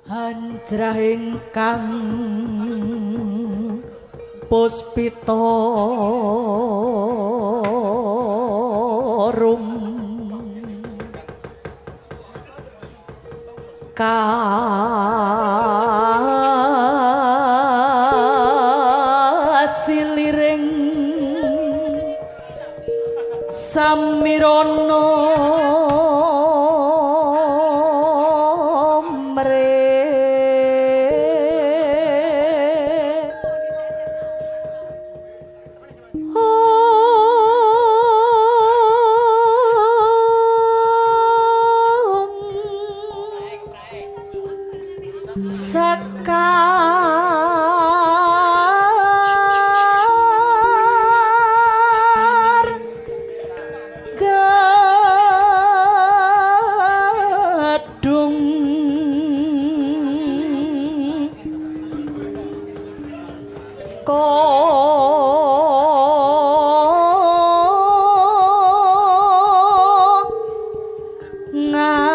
Hanjrah ingkang puspita rum kasiliring samirana sekar gadung ngas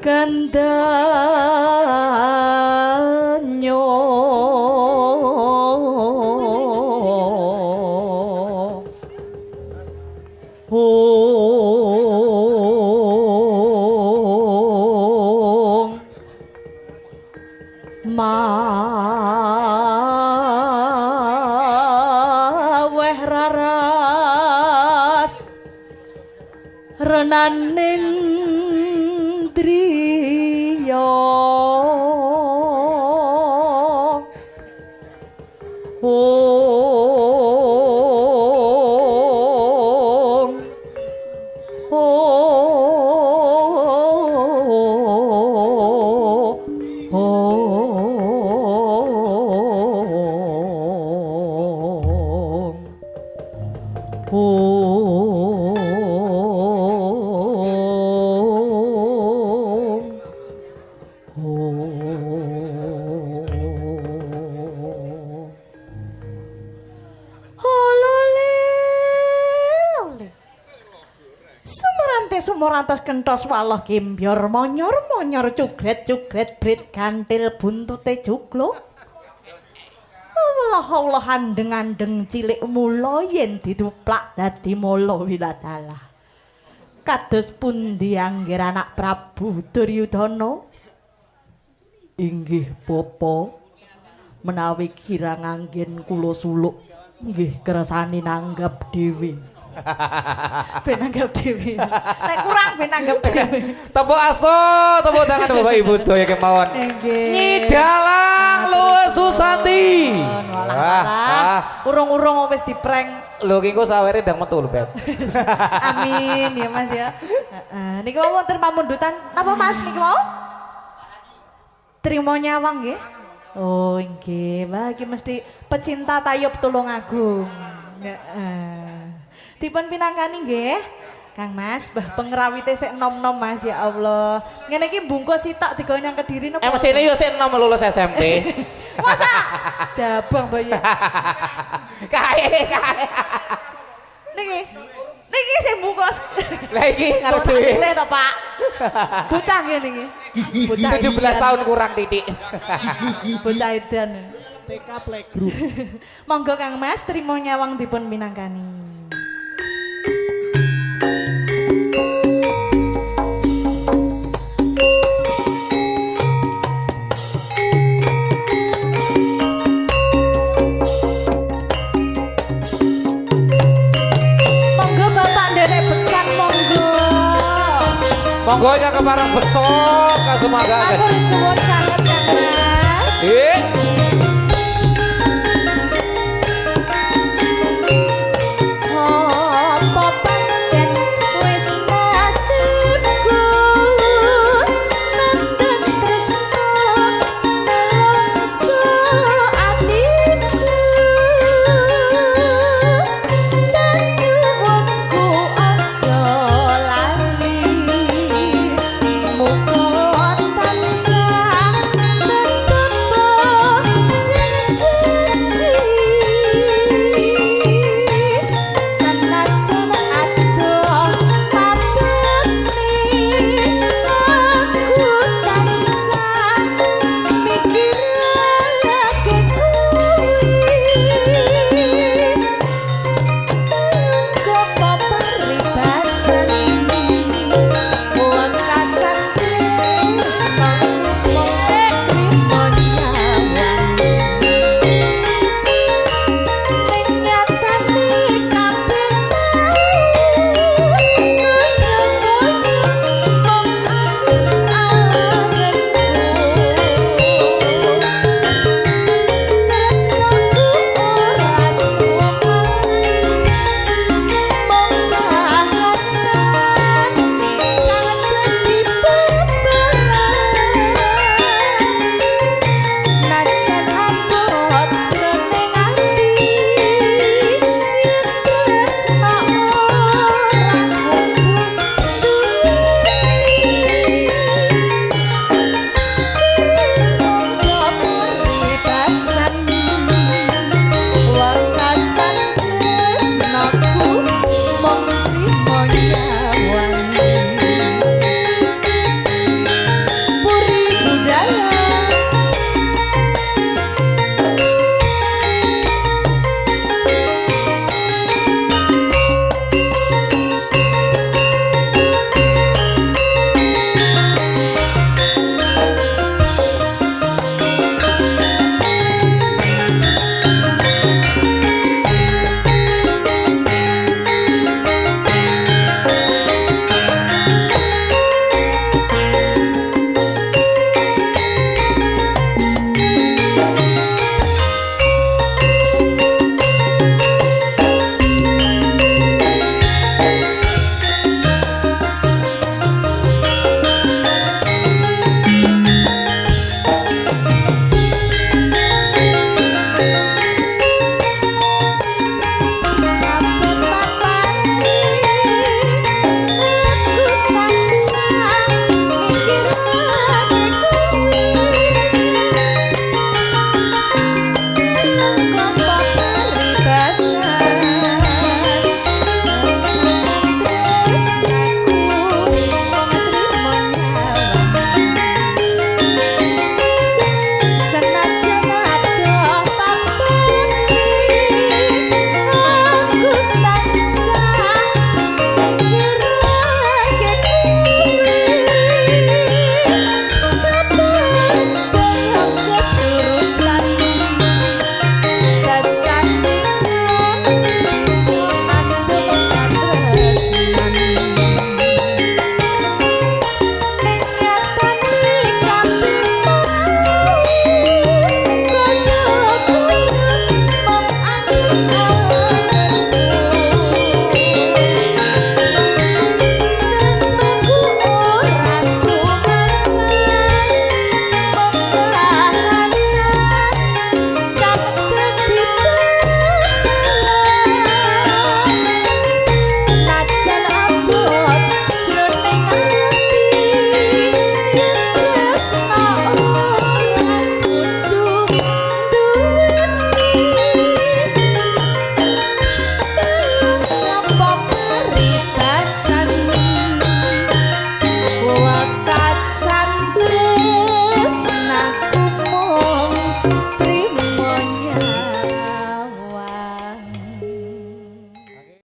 gandanyo hong maweh raras renaning driya hong Sumorantes kentos waloh gembyor monyor cugret brit gantil buntute juglo Allah andeng cilik mula yen dituplak dadi mala wiladalah kados pundi anggir anak Prabu Duryudana inggih bapa menawi kirang anggen kula suluk nggih kersani nanggap dhewe ben anggap dhewe. Nek kurang ben anggap dhewe. Tepuk asto, tepuk tangan Bapak Ibu sedaya kemawon. Nyi Dalang Luwes Susanti. Urung-urung wis diprank. Lho ki engko sawere ndang metu lho, Bet. Amin ya Mas ya. Heeh. Niku wonten pamundutan napa Mas niku mau? Trimo nyawang nggih. Oh nggih, wah iki mesti pecinta Tayub Tulungagung. Heeh. Dipun pinangkani nggih Kang Mas, bah pengrawite sik nom-nom Mas ya Allah. Ngene iki bungkus sitok digawe nang Kediri napa? Mesine yo sik nom lulus SMP. Masa? Jabang bayi. Kae. Niki sing bungkus. Lah iki ngarep dhewe. Lah to, Pak. Bocah ngene iki. Bocah 17 tahun kurang titik. Bocah edan. TK Playgroup. Monggo Kang Mas trimo nyawang dipun minangkani. Monggo nya keparang besok ka Sumaga. Matur suwun sanget Kang Mas.